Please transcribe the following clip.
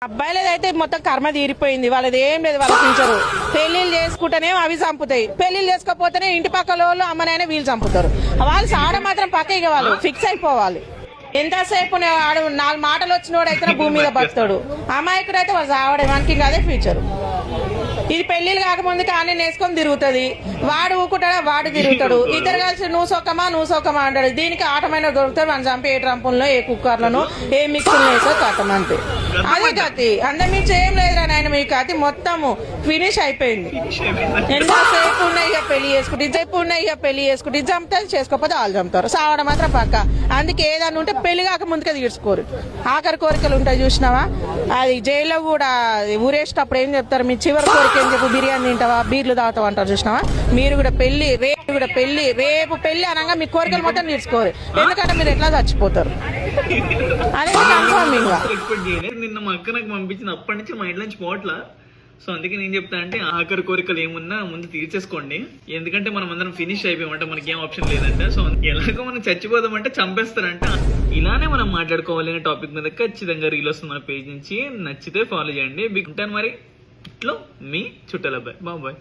అబ్బాయిలదైతే మొత్తం కర్మ తీరిపోయింది. వాళ్ళది ఏం లేదు, వాళ్ళ ఫ్యూచర్. పెళ్లిళ్ళు చేసుకుంటేనే అవి చంపుతాయి, పెళ్లిళ్ళు చేసుకోపోతేనే ఇంటి పక్కల వాళ్ళు అమ్మనైనా వీళ్ళు చంపుతారు. వాళ్ళు సాడ మాత్రం పక్కకి వాళ్ళు ఫిక్స్ అయిపోవాలి. ఎంతసేపు నాలుగు మాటలు వచ్చినోడు అయితే భూమి మీద బతాడు, అమాయకుడు అయితే వాళ్ళు సావడే. మనకి అదే ఫ్యూచర్. ఇది పెళ్లిళ్ళు కాకముందు కానీ వేసుకొని తిరుగుతుంది, వాడు ఊకుంటాడా వాడు తిరుగుతాడు, ఇద్దరు కలిసి నువ్వు సొక్కమా అంటాడు. దీనికి ఆటమైన దొరుకుతాడు, మనం చంపి ఏ ట్రంపుల్లో ఏ కుక్కర్లను ఏ మిక్సర్లు వేసో కట్టమంతే. అదే కత్తి అందమించి ఏం లేదురా నాయన, మీ కత్తి మొత్తము ఫినిష్ అయిపోయింది. ఎంతసేపు ఉన్నాయి ఇక పెళ్లి చేసుకుంటే ఇది చంపుతా, చేసుకోకపోతే వాళ్ళు చంపుతారు. సావడం మాత్రం పక్క. అందుకే ఏదన్నా ఉంటే పెళ్లి కాక ముందుకే తీర్చుకోరు. ఆఖరి కోరికలు ఉంటాయి చూసినావా, అది జైల్లో కూడా ఊరేసేటప్పుడు ఏం చెప్తారు, మీ చివరి కోరిక ఏం చెప్పు, బిర్యానీ తింటావా బీర్లు తాగుతావా అంటారు చూసినావా. మీరు కూడా రేపు పెళ్లి అనగా మీ కోరికలు మొత్తం తీర్చుకోరు, ఎందుకంటే మీరు ఎట్లా చచ్చిపోతారు. అదే కన్ఫర్మింగ్ గా నిన్న మా అక్క నాకు పంపించిన అప్పటి నుంచి మా ఇంట్లో నుంచి పోవట్లా. సో అందుకే నేను చెప్తా అంటే ఆఖరి కోరికలు ఏమున్నా ముందు తీర్చేసుకోండి, ఎందుకంటే మనం అందరం ఫినిష్ అయిపోయామంట, మనకి ఏం ఆప్షన్ లేదంట. సో ఎలాగో మనం చచ్చిపోదామంటే చంపేస్తారంట. ఇలానే మనం మాట్లాడుకోవాలి అనే టాపిక్ మీద ఖచ్చితంగా రీల్ వస్తుంది మన పేజ్ నుంచి. నచ్చితే ఫాలో చేయండి. ఉంటాను మరి, ఇట్లో మీ చుట్టాల అబ్బాయి. బాయ్.